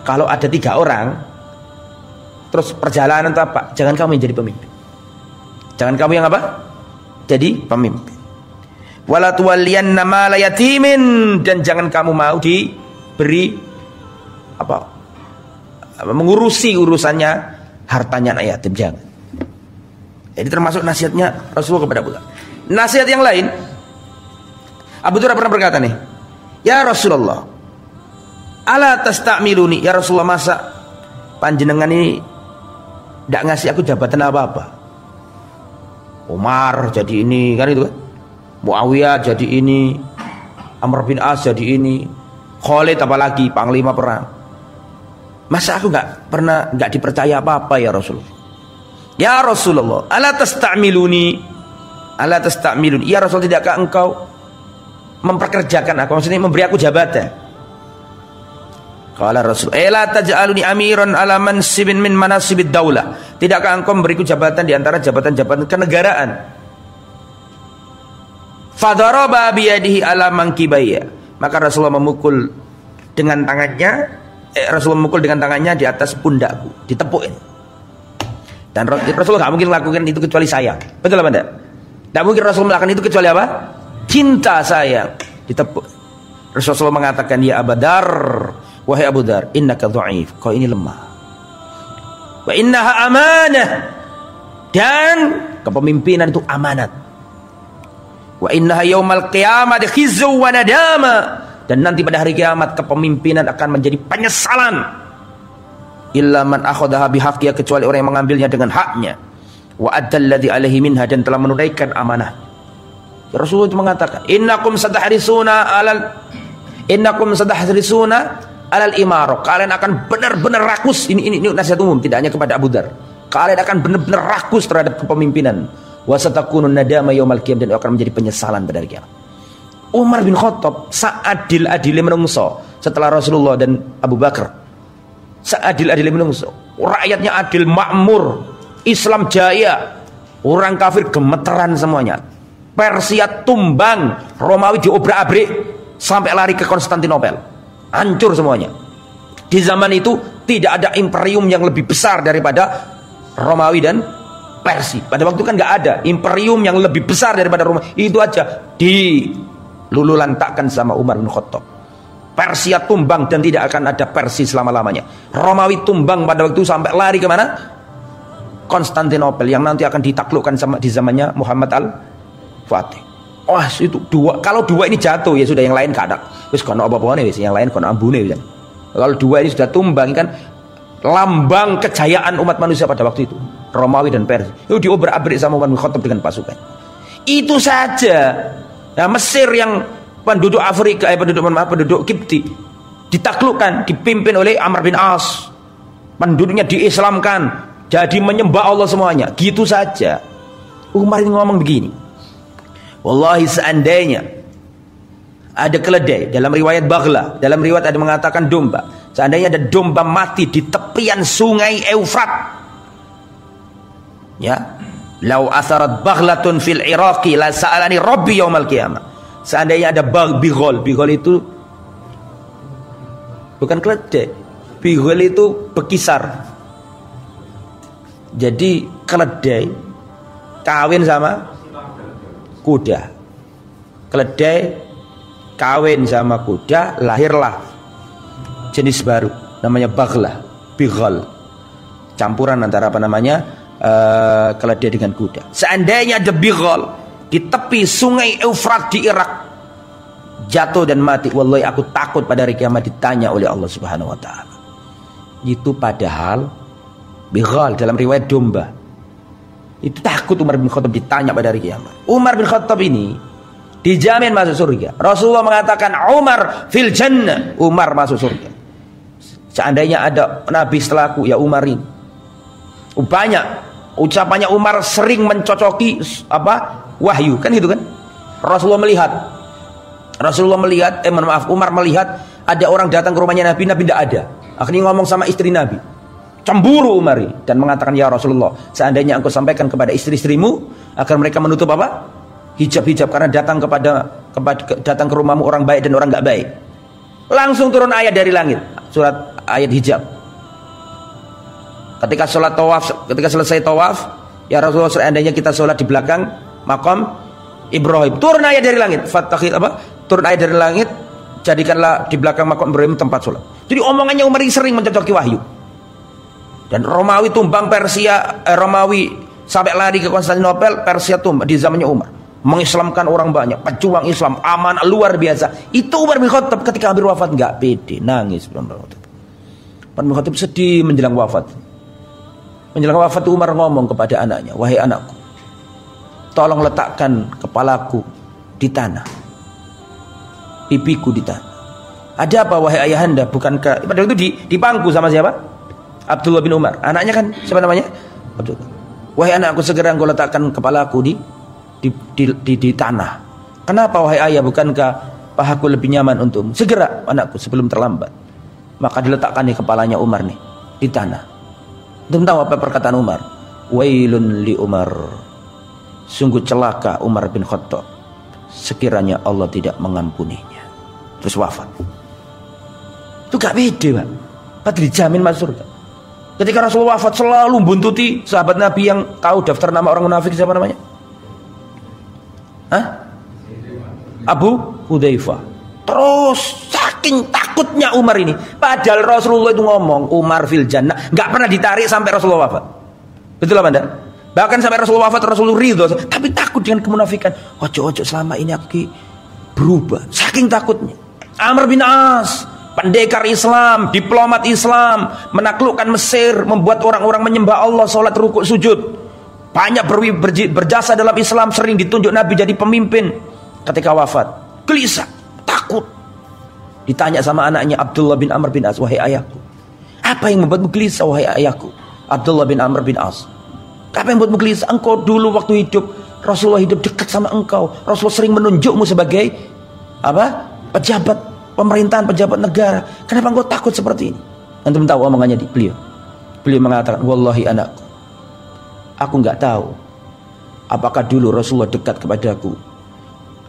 kalau ada 3 orang terus perjalanan itu apa? Jangan kamu yang jadi pemimpin. Jangan kamu yang apa? Jadi pemimpin. Wala tuwalliyanna mala yatimin. Dan jangan kamu mau diberi mengurusi urusannya hartanya anak yatim. Jangan. Jadi termasuk nasihatnya Rasulullah kepada Abu Dzar. Nasihat yang lain, Abu Dzar pernah berkata nih, ya Rasulullah, ala tastamiluni, ya Rasulullah, masa panjenengan ini tidak ngasih aku jabatan apa-apa? Umar jadi ini, kan itu kan? Muawiyah jadi ini, Amr bin As jadi ini, Khalid apalagi panglima perang. Masa aku nggak dipercaya apa-apa ya Rasulullah? Ya Rasulullah, ala tastamiluni, ya Rasul, tidakkah engkau memperkerjakan aku, maksudnya memberi aku jabatan? Qala Rasul, la taj'aluni amiran ala mansibin min manasibid daulah. Tidakkah engkau memberiku jabatan di antara jabatan-jabatan kenegaraan? Fadaraba biyadihi ala mankibaya. Maka Rasulullah memukul dengan tangannya di atas pundakku, ditepukin. Dan Rasulullah gak mungkin melakukan itu kecuali sayang. Betul apa enggak? Gak mungkin Rasulullah melakukan itu kecuali apa? Cinta, sayang. Ditepuk. Rasulullah mengatakan, ya Abu Dzar, wahai Abu Dzar, innaka dha'if, kau ini lemah. Wa innaha amanah. Dan kepemimpinan itu amanat. Wa innaha yaumal qiyamah khizyu wa nadama. Dan nanti pada hari kiamat kepemimpinan akan menjadi penyesalan. Illa man akhadha bihaqqiha, kecuali orang yang mengambilnya dengan haknya. Wa addalladzi alaihi minha, dan telah menunaikan amanah. Ya, Rasulullah itu mengatakan, innakum sadahrisuna alal imarah. Kalian akan benar-benar rakus. Ini nasihat umum, tidak hanya kepada Abu Dzar. Kalian akan benar-benar rakus terhadap kepemimpinan. Wa satakunun nadama yaumal qiyamah, dan akan menjadi penyesalan pada hari kiamat. Umar bin Khattab seadil-adile menungso setelah Rasulullah dan Abu Bakar. Seadil-adile menungso. Rakyatnya adil, makmur, Islam jaya, orang kafir gemeteran semuanya. Persia tumbang, Romawi diobrak-abrik sampai lari ke Konstantinopel. Hancur semuanya. Di zaman itu tidak ada imperium yang lebih besar daripada Romawi dan Persia. Pada waktu kan nggak ada imperium yang lebih besar daripada Romawi. Itu aja dilululantakkan sama Umar bin Khattab. Persia tumbang dan tidak akan ada Persia selama-lamanya. Romawi tumbang pada waktu sampai lari kemana? Konstantinopel yang nanti akan ditaklukkan sama di zamannya Muhammad Al-Fatih. Wah, itu dua. Kalau dua ini jatuh ya sudah, yang lain kadak. Wis kono apa-apa nih, yang lain kono ambune wis. Kalau dua ini sudah tumbang kan lambang kejayaan umat manusia pada waktu itu. Romawi dan Persia. Itu diobrak-abrik sama Umar bin Khattab dengan pasukan. Itu saja. Nah, Mesir yang penduduk Afrika, penduduk Kipti ditaklukkan, dipimpin oleh Amr bin As. Penduduknya diislamkan, jadi menyembah Allah semuanya. Gitu saja. Umar ini ngomong begini, wallahi seandainya ada keledai, dalam riwayat Baghla, dalam riwayat ada mengatakan domba, seandainya ada domba mati di tepian sungai Eufrat, ya, lau atharat baghlatun fil Iraqi la sa'alani rabbi yaumal qiyamah. Seandainya ada bighol itu bukan keledai, bighol itu bekisar. Jadi keledai kawin sama kuda, keledai kawin sama kuda, lahirlah jenis baru namanya baghlah, bighol, campuran antara keledai dengan kuda. Seandainya ada bighol di tepi sungai Eufrat di Irak, jatuh dan mati, wallahi aku takut pada hari kiamat ditanya oleh Allah Subhanahu wa taala. Itu padahal bighal dalam riwayat domba. Itu takut Umar bin Khattab ditanya pada hari kiamat. Umar bin Khattab ini dijamin masuk surga. Rasulullah mengatakan Umar fil jannah, Umar masuk surga. Seandainya ada nabi setelahku, ya Umar ini. Banyak ucapannya Umar sering mencocoki wahyu, kan gitu kan. Umar melihat Umar melihat ada orang datang ke rumahnya Nabi tidak ada. Akhirnya ngomong sama istri Nabi, cemburu Umar dan mengatakan, ya Rasulullah, seandainya engkau sampaikan kepada istri-istrimu agar mereka menutup hijab-hijab, karena datang datang ke rumahmu orang baik dan orang nggak baik. Langsung turun ayat dari langit, surat ayat hijab. Ketika selesai tawaf, ya Rasulullah, seandainya kita sholat di belakang makam Ibrahim, turun ayat dari langit, turun ayat dari langit, jadikanlah di belakang makam Ibrahim tempat sholat. Jadi omongannya Umar ini sering mencocoki wahyu. Dan Romawi tumbang, Romawi sampai lari ke Konstantinopel, Persia tumbang di zamannya Umar, mengislamkan orang banyak, pejuang Islam, aman luar biasa. Itu Umar bin Khattab ketika hampir wafat nggak pede, nangis. Umar bin Khattab sedih menjelang wafat. Menjelang wafat Umar ngomong kepada anaknya, wahai anakku, tolong letakkan kepalaku di tanah, pipiku di tanah. Ada apa wahai ayahanda? Bukankah pada itu di pangku sama siapa? Abdullah bin Umar. Anaknya kan siapa namanya? Abdullah. Wahai anakku, segera engkau letakkan kepalaku di tanah. Kenapa wahai ayah? Bukankah pahaku lebih nyaman untukmu? Segera anakku, sebelum terlambat. Maka diletakkan nih kepalanya Umar nih di tanah. Untuk tahu apa perkataan Umar? Wailun li Umar. Sungguh celaka Umar bin Khattab, sekiranya Allah tidak mengampuninya. Terus wafat. Itu gak beda, Pak. Padahal dijamin masuk surga. Ketika Rasulullah wafat selalu buntuti sahabat Nabi yang tahu daftar nama orang munafik, siapa namanya? Abu Hudzaifah. Terus saking takutnya Umar ini, padahal Rasulullah itu ngomong Umar fil jannah, gak pernah ditarik sampai Rasulullah wafat. Betul apa enggak? Bahkan sampai Rasulullah wafat, Rasulullah ridho, tapi takut dengan kemunafikan. Ojo-ojo selama ini aku berubah. Saking takutnya. Amr bin As, pendekar Islam, diplomat Islam, menaklukkan Mesir, membuat orang-orang menyembah Allah, sholat, rukuk, sujud. Banyak berjasa dalam Islam, sering ditunjuk Nabi jadi pemimpin. Ketika wafat, gelisah, takut. Ditanya sama anaknya Abdullah bin Amr bin As, wahai ayahku, apa yang membuatmu gelisah wahai ayahku? Abdullah bin Amr bin As, apa yang membuatmu gelisah? Engkau dulu waktu hidup, Rasulullah hidup dekat sama engkau. Rasulullah sering menunjukmu sebagai pejabat pemerintahan, pejabat negara. Kenapa engkau takut seperti ini? Antum tahu omongannya beliau. Beliau mengatakan, wallahi anakku, aku nggak tahu apakah dulu Rasulullah dekat kepadaku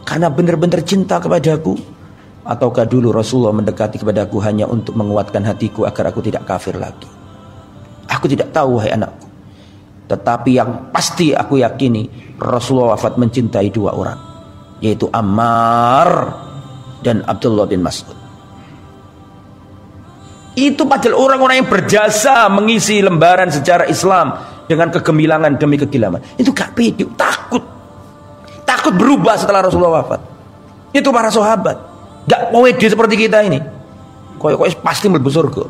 karena benar-benar cinta kepadaku, ataukah dulu Rasulullah mendekati kepadaku hanya untuk menguatkan hatiku agar aku tidak kafir lagi. Aku tidak tahu, wahai anakku. Tetapi yang pasti aku yakini, Rasulullah wafat mencintai dua orang, yaitu Ammar dan Abdullah bin Mas'ud. Itu padahal orang-orang yang berjasa mengisi lembaran sejarah Islam dengan kegemilangan demi kegemilangan. Itu gak pede, takut berubah setelah Rasulullah wafat. Itu para sahabat gak pede seperti kita ini. Koyok pasti mlebu surga.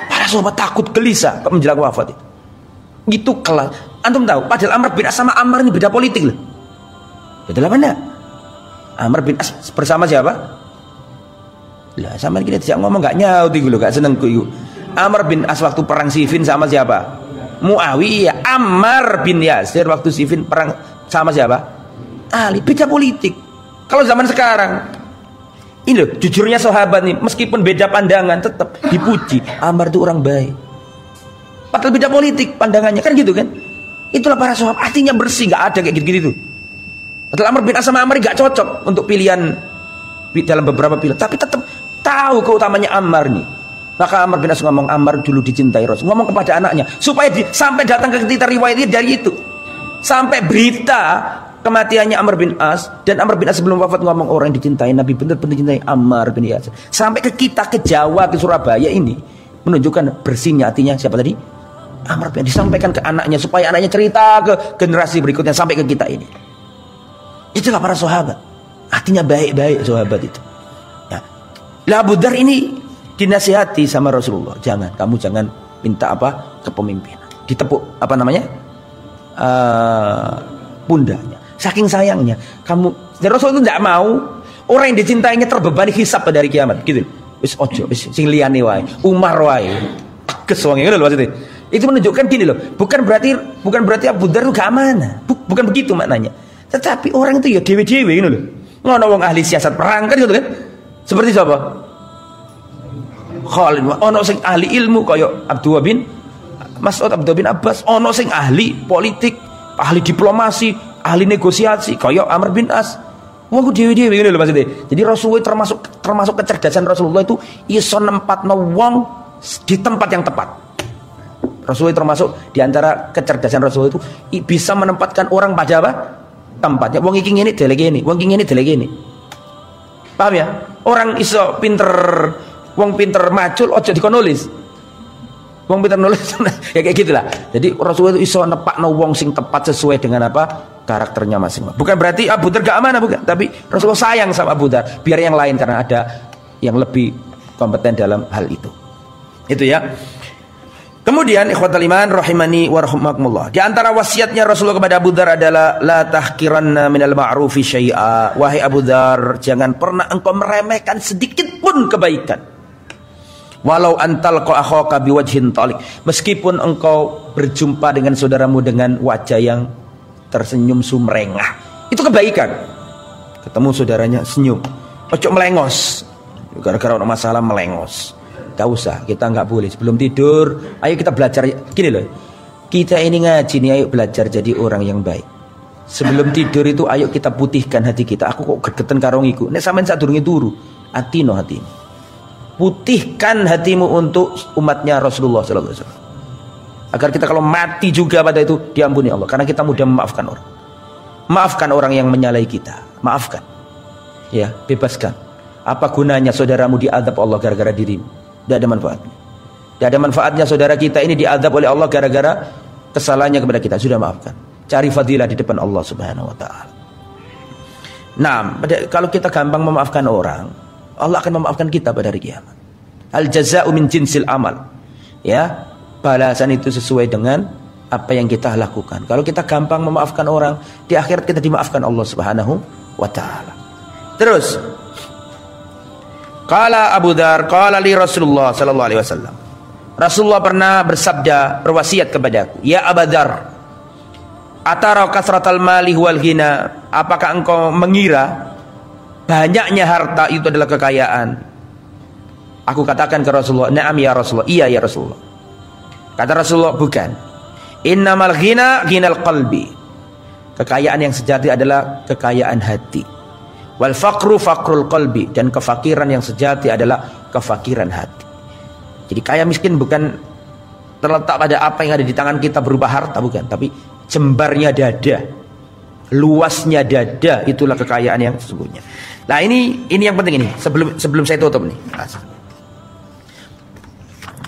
Para sahabat takut, gelisah menjelang wafat itu. Itu kelas. Antum tahu, padahal Amr bin As sama Ammar ini beda politik loh. Betul apa enggak? Amr bin As bersama siapa? Lah sama kita tidak ngomong, gak nyaut itu loh, gak seneng ku. Amr bin As waktu perang Siffin sama siapa? Muawiyah. Ammar bin Yasir waktu Siffin perang sama siapa? Ali. Beda politik. Kalau zaman sekarang ini loh, jujurnya sahabat nih, meskipun beda pandangan tetap dipuji. Ammar itu orang baik. Padahal beda politik pandangannya, kan gitu kan? Itulah para sahabat, hatinya bersih, gak ada kayak gitu-gitu. Padahal Amr bin As sama Ammar gak cocok untuk pilihan dalam beberapa pilihan, tapi tetap tahu keutamanya Ammar nih. Maka Amr bin As ngomong, Ammar dulu dicintai Rasul, ngomong kepada anaknya supaya sampai datang ke kita riwayatnya dari itu. Sampai berita kematiannya Amr bin As, dan Amr bin As sebelum wafat ngomong, orang yang dicintai Nabi benar-benar dicintai Ammar bin Yasir. Sampai ke kita, ke Jawa, ke Surabaya ini menunjukkan bersihnya hatinya siapa tadi? Amr bin As. Disampaikan ke anaknya supaya anaknya cerita ke generasi berikutnya sampai ke kita ini. Itulah para sahabat, hatinya baik-baik sahabat itu ya. Lah Abu Dzar ini dinasihati sama Rasulullah, kamu jangan minta kepemimpinan, ditepuk pundaknya, saking sayangnya kamu. Dan Rasul itu tidak mau orang yang dicintainya terbebani hisab pada hari kiamat gitu. Wis ojo, wis sing liyane wae, Umar wae tegas wong ngono lho maksudnya. Itu menunjukkan gini loh, bukan berarti Abu Dzar itu gak amanah, bukan begitu maknanya. Tetapi orang itu ya dewe-dewe gitu loh. Ngono wong ahli siasat perang kan gitu kan. Seperti siapa? Khalid. Ono sing ahli ilmu kaya Abdullah bin Mas'ud, Abdullah bin Abbas. Ono sing ahli politik, ahli diplomasi, ahli negosiasi kaya Amr bin As. Wong ku dewe-dewe gitu loh maksudnya. Jadi Rasulullah termasuk kecerdasan Rasulullah itu iso nempatno wong di tempat yang tepat. Rasulullah termasuk diantara kecerdasan Rasulullah itu bisa menempatkan orang pada tempatnya. Wong iki ngene delek ngene, wong iki ngene delek ngene. Paham ya? Orang iso wong pinter macul ojo dikon nulis. Wong pinter nulis ya kayak gitulah. Jadi Rasulullah itu iso nepakno wong sing tepat sesuai dengan karakternya masing-masing. Bukan berarti Abu Dzar gak amanah, bukan, tapi Rasulullah sayang sama Abu Dzar, biar yang lain karena ada yang lebih kompeten dalam hal itu. Itu ya. Kemudian ikhwatal iman rahimani wa rahimakumullah. Di antara wasiatnya Rasulullah kepada Abu Dzar adalah la tahqiranna minal ma'rufi syai'a. Wahai Abu Dzar, jangan pernah engkau meremehkan sedikit pun kebaikan. Walau antalqa akhaka biwajhin talik. Meskipun engkau berjumpa dengan saudaramu dengan wajah yang tersenyum sumrengah. Itu kebaikan. Ketemu saudaranya senyum. Ojo melengos. Gara-gara ada masalah melengos. Gak usah, kita nggak boleh. Sebelum tidur, ayo kita belajar. Gini loh, kita ini ngaji nih, ayo belajar jadi orang yang baik. Sebelum tidur itu, ayo kita putihkan hati kita. Aku kok gergeten karongiku. Nek sampean sadurunge turu, atino hatimu. Putihkan hatimu untuk umatnya Rasulullah SAW. Agar kita kalau mati juga pada itu diampuni Allah. Karena kita mudah memaafkan orang. Maafkan orang yang menyalahi kita. Maafkan. Ya, bebaskan. Apa gunanya saudaramu diadab Allah gara-gara dirimu? Tidak ada manfaatnya. Tidak ada manfaatnya saudara kita ini diadab oleh Allah gara-gara kesalahannya kepada kita. Sudah maafkan. Cari fadilah di depan Allah Subhanahu wa ta'ala. Nah, kalau kita gampang memaafkan orang, Allah akan memaafkan kita pada hari kiamat. Al jaza'u min jinsil amal. Ya, balasan itu sesuai dengan apa yang kita lakukan. Kalau kita gampang memaafkan orang, di akhirat kita dimaafkan Allah Subhanahu wa ta'ala. Terus qala Abu Dzar, qala li Rasulullah sallallahu alaihi wasallam. Rasulullah pernah bersabda, berwasiat kepadaku, ya Abu Dzar, atara kasratal mali wal ghina, apakah engkau mengira banyaknya harta itu adalah kekayaan. Aku katakan ke Rasulullah, "Na'am ya Rasulullah." Iya ya Rasulullah. Kata Rasulullah, bukan. Innamal ghina ghinal qalbi. Kekayaan yang sejati adalah kekayaan hati. Wal faqru faqrul qalbi, dan kefakiran yang sejati adalah kefakiran hati. Jadi kaya miskin bukan terletak pada apa yang ada di tangan kita berupa harta, bukan, tapi jembarnya dada, luasnya dada, itulah kekayaan yang sesungguhnya. Nah, ini yang penting ini. Sebelum saya tutup nih.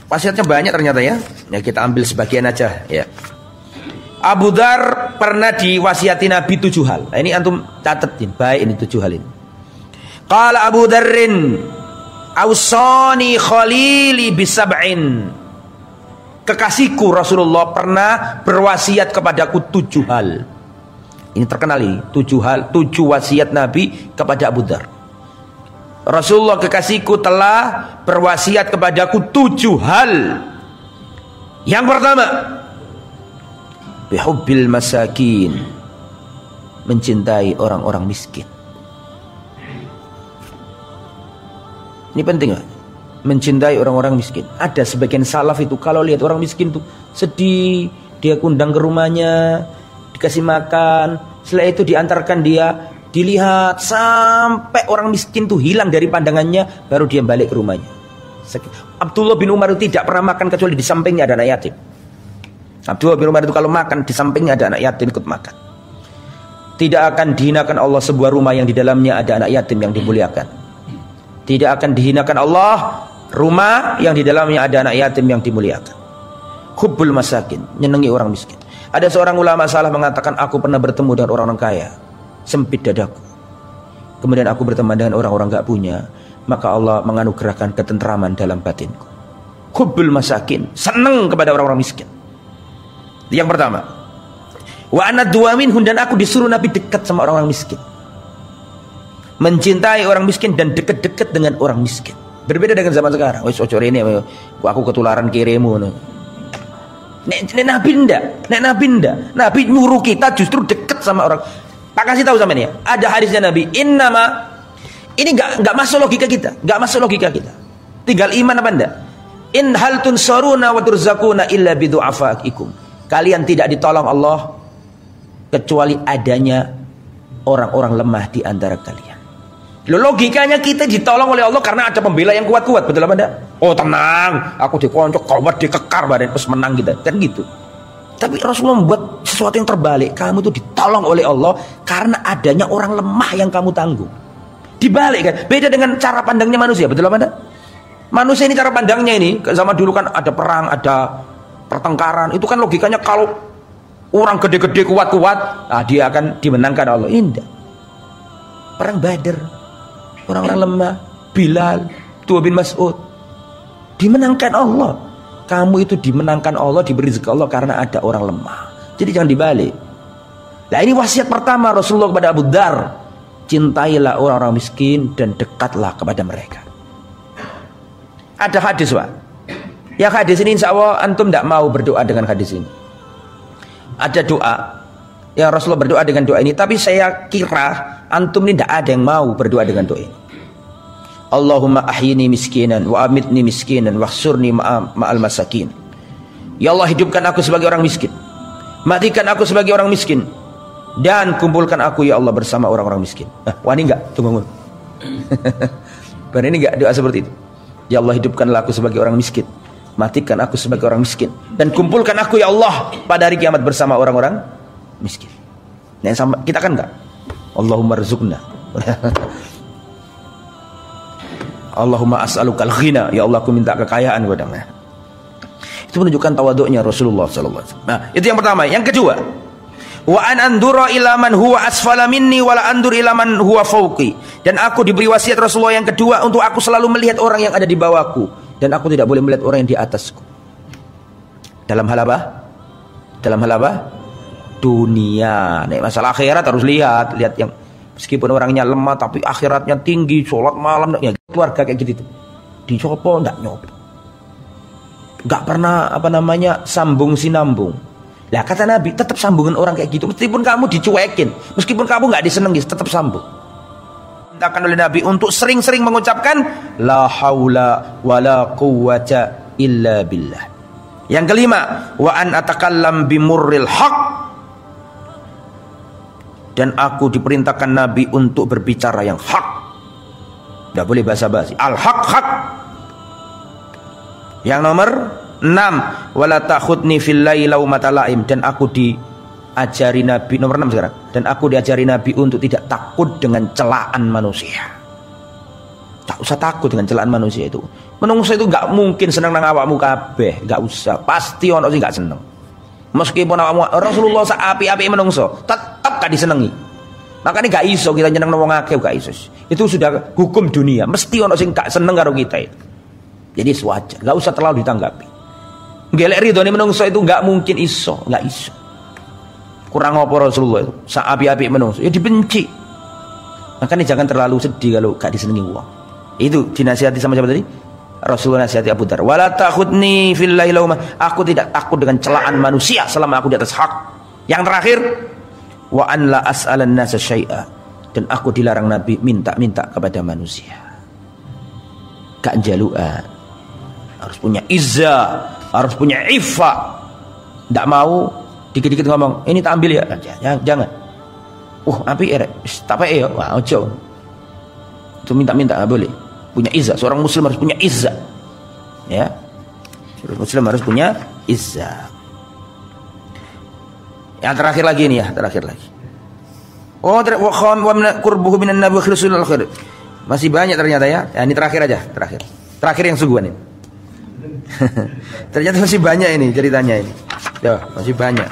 Wasiatnya banyak ternyata ya. Ya kita ambil sebagian aja ya. Abu Dzar pernah diwasiati Nabi 7 hal. Nah, ini antum catetin, baik ini 7 hal ini. Qala Abu Dzarrin, "Ausani khalili bisab'in." Kekasihku Rasulullah pernah berwasiat kepadaku 7 hal. Ini terkenal ini, 7 hal, 7 wasiat Nabi kepada Abu Dzar. Rasulullah kekasihku telah berwasiat kepadaku 7 hal. Yang pertama, bihubbil masakin, mencintai orang-orang miskin. Ini penting lah, mencintai orang-orang miskin. Ada sebagian salaf itu kalau lihat orang miskin tuh sedih, dia kundang ke rumahnya, dikasih makan, setelah itu diantarkan dia, dilihat sampai orang miskin tuh hilang dari pandangannya, baru dia balik ke rumahnya. Abdullah bin Umar itu tidak pernah makan kecuali di sampingnya ada anak yatim. Abdullah bin Umar itu kalau makan di sampingnya ada anak yatim ikut makan. Tidak akan dihinakan Allah sebuah rumah yang di dalamnya ada anak yatim yang dimuliakan. Tidak akan dihinakan Allah rumah yang di dalamnya ada anak yatim yang dimuliakan. Hubbul masakin, nyenengi orang miskin. Ada seorang ulama salaf mengatakan, aku pernah bertemu dengan orang-orang kaya, sempit dadaku. Kemudian aku berteman dengan orang-orang gak punya, maka Allah menganugerahkan ketentraman dalam batinku. Hubbul masakin, senang kepada orang-orang miskin. Yang pertama, wa ana duaminhum, dan aku disuruh Nabi dekat sama orang-orang miskin, mencintai orang miskin dan dekat-dekat dengan orang miskin. Berbeda dengan zaman sekarang. Wis ojo rene aku ketularan kiremu. Nek Nabi ndak, Nabi nyuruh kita justru dekat sama orang. Tak kasih tahu sama ini ya. Ada hadisnya Nabi, innama, ini enggak masuk logika kita, Tinggal iman apa enggak? In hal tunsaruna wa turzaquna illa bidu'afaikum. Kalian tidak ditolong Allah kecuali adanya orang-orang lemah di antara kalian. Logikanya kita ditolong oleh Allah karena ada pembela yang kuat-kuat, betul apa enggak? Oh tenang, aku dikoncok, kuat dikekar badan, terus menang kita, kan gitu. Tapi Rasulullah membuat sesuatu yang terbalik. Kamu tuh ditolong oleh Allah karena adanya orang lemah yang kamu tanggung. Dibalik kan, beda dengan cara pandangnya manusia, betul apa enggak? Manusia ini cara pandangnya ini, zaman dulu kan ada perang, ada pertengkaran, itu kan logikanya kalau orang gede-gede kuat-kuat, nah dia akan dimenangkan Allah. Indah. Perang Badar, orang-orang lemah, Bilal, Tua bin Mas'ud, dimenangkan Allah. Kamu itu dimenangkan Allah, diberi rezeki Allah karena ada orang lemah. Jadi jangan dibalik. Nah ini wasiat pertama Rasulullah kepada Abu Dzar, cintailah orang-orang miskin dan dekatlah kepada mereka. Ada hadis Pak, yang hadis ini insya Allah antum tidak mau berdoa dengan hadis ini. Ada doa yang Rasulullah berdoa dengan doa ini, tapi saya kira antum ini tidak ada yang mau berdoa dengan doa ini. Allahumma ahyini miskinan wa amitni miskinan wahsurni ma'al masakin. Ya Allah, hidupkan aku sebagai orang miskin, matikan aku sebagai orang miskin, dan kumpulkan aku ya Allah bersama orang-orang miskin. Wah ini enggak, tunggu. Benar ini enggak doa seperti itu? Ya Allah, hidupkanlah aku sebagai orang miskin, matikan aku sebagai orang miskin, dan kumpulkan aku ya Allah pada hari kiamat bersama orang-orang miskin. Nah, sama kita kan enggak? Allahumma rizukna. Allahumma as'alukal ghina, ya Allah aku minta kekayaan kepadamu. Itu menunjukkan tawaduknya Rasulullah sallallahu alaihi wasallam. Nah, itu yang pertama. Yang kedua, wa an andura ila man huwa asfala minni wa la andur ila man huwa fawqi. Dan aku diberi wasiat Rasulullah yang kedua untuk aku selalu melihat orang yang ada di bawahku, dan aku tidak boleh melihat orang yang di atasku. Dalam hal apa? Dalam hal apa? Dunia. Nek masalah akhirat harus lihat yang meskipun orangnya lemah tapi akhiratnya tinggi, sholat malam, ya keluarga kayak gitu. Dicopo enggak nyopo. Enggak pernah sambung sinambung. Lah kata Nabi, tetap sambungin orang kayak gitu. Meskipun kamu dicuekin, meskipun kamu enggak disenengi, tetap sambung. diperintahkan oleh Nabi untuk sering-sering mengucapkan la haula wala quwwata illa billah. Yang kelima, wa an atakallam bimurril haq, dan aku diperintahkan Nabi untuk berbicara yang hak. Tidak boleh basa-basi. Al-haq hak. Yang nomor 6, wala takhudni fillahi laumata laim, dan aku diajari Nabi, nomor 6 sekarang, dan aku diajari Nabi untuk tidak takut dengan celaan manusia. Tak usah takut dengan celaan manusia itu. Menungso itu gak mungkin seneng nang awakmu kabeh, gak usah. Pasti ono sing gak seneng. Meskipun awakmu Rasulullah sak api-api menungso, tetap gak disenengi. Makanya gak iso kita nyeneng wong akeh, gak iso. Itu sudah hukum dunia, mesti ono sing gak seneng karo kita itu. Jadi wajar, gak usah terlalu ditanggapi. Gelek ridhone menungso itu gak mungkin iso, gak iso. Kurang apa Rasulullah itu? Sak api-api menungso, ya dibenci. Makanya jangan terlalu sedih kalau gak disenengi wong. Itu dinasihati sama siapa tadi? Rasulullah nasihati Abu Dzar. Wala takhudni fillahi lauma. Aku tidak takut dengan celaan manusia selama aku di atas hak. Yang terakhir, wa an la as'alan nasa syai'a, dan aku dilarang Nabi minta-minta kepada manusia. Gak jaluan. Harus punya izzah, harus punya iffah. Tidak mau dikit-dikit ngomong, ini tak ambil ya. Jangan. Api erek, tak pakai ya. Wah, ojo. Itu minta-minta enggak boleh. Punya izzah. Seorang muslim harus punya izzah. Ya. Seorang muslim harus punya izzah. Yang terakhir lagi nih ya, terakhir lagi. Wa qurbuhu minan nabi khirsul akhir. Masih banyak ternyata ya. Ya, ini terakhir aja, terakhir. Terakhir yang sungguhan ini. Ternyata masih banyak ini ceritanya ini. Ya, masih banyak.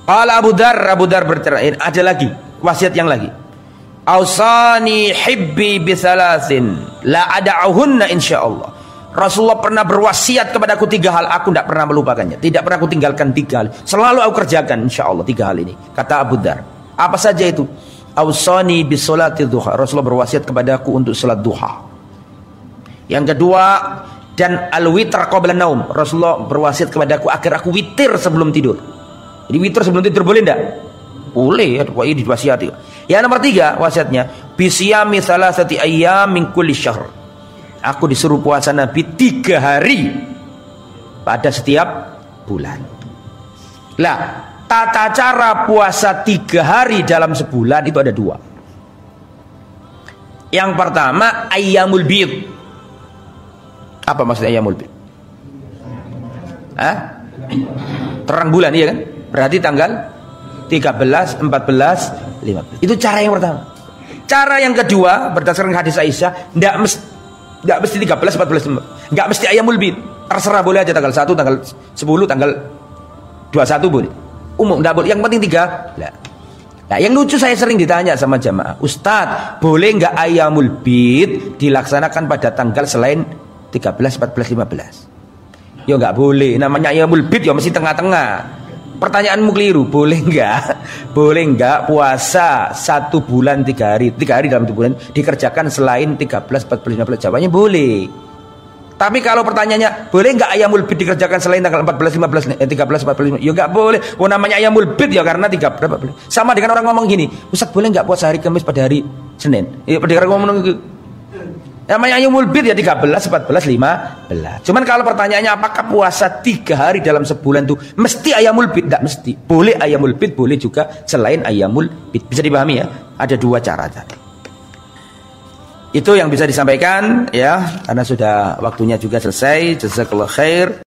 Qala Abu Dzar bercerita, ada lagi wasiat yang lagi. Ausani hibbi bi thalathin la ada'uhunna insyaallah. Rasulullah pernah berwasiat kepadaku 3 hal, aku tidak pernah melupakannya. Tidak pernah aku tinggalkan 3 hal. Selalu aku kerjakan insyaallah 3 hal ini. Kata Abu Dzar. Apa saja itu? Ausani bi sholati duha. Rasulullah berwasiat kepadaku untuk salat duha. Yang kedua, dan al-witr qabla naum. Rasulullah berwasiat kepadaku agar aku witir sebelum tidur. Jadi witir sebelum tidur boleh enggak? Boleh, ini diwasiati. Yang nomor 3 wasiatnya, bisiyami thalathati ayyam min kulli syahr. Aku disuruh puasa Nabi 3 hari pada setiap bulan. Lah, tata cara puasa 3 hari dalam sebulan itu ada 2. Yang pertama, ayyamul bid. Apa maksudnya ayyamul bid? Terang bulan, iya kan? Berarti tanggal 13, 14, 15. Itu cara yang pertama. Cara yang kedua, berdasarkan hadis Aisyah, enggak mesti 13, 14, 15. Enggak mesti ayyamul bid. Terserah, boleh aja tanggal 1, tanggal 10, tanggal 21 boleh. Umum enggak boleh. Yang penting 3. Nah, yang lucu saya sering ditanya sama jamaah, Ustadz, boleh enggak ayyamul bid dilaksanakan pada tanggal selain 13, 14, 15? Ya enggak boleh. Namanya ayyamul bid ya mesti tengah-tengah. Pertanyaanmu keliru. Boleh enggak puasa 1 bulan 3 hari, 3 hari dalam 1 bulan dikerjakan selain 13, 14, 15? Jawabannya boleh. Tapi kalau pertanyaannya, boleh enggak ayyamul bid dikerjakan selain tanggal 14, 15, 13, 14, 15? Ya enggak boleh. Namanya ayyamul bid ya karena 3 berapa? Sama dengan orang ngomong gini, Ustaz, boleh enggak puasa hari Kamis pada hari Senin? Ya pada orang ngomong gitu. Namanya ayyamul bid ya 13, 14, 15. Cuman kalau pertanyaannya apakah puasa 3 hari dalam sebulan itu mesti ayyamul bid? Tidak mesti. Boleh ayyamul bid, boleh juga selain ayyamul bid. Bisa dipahami ya? Ada 2 cara tadi. Itu yang bisa disampaikan ya, karena sudah waktunya juga selesai. Jazakallahu khair.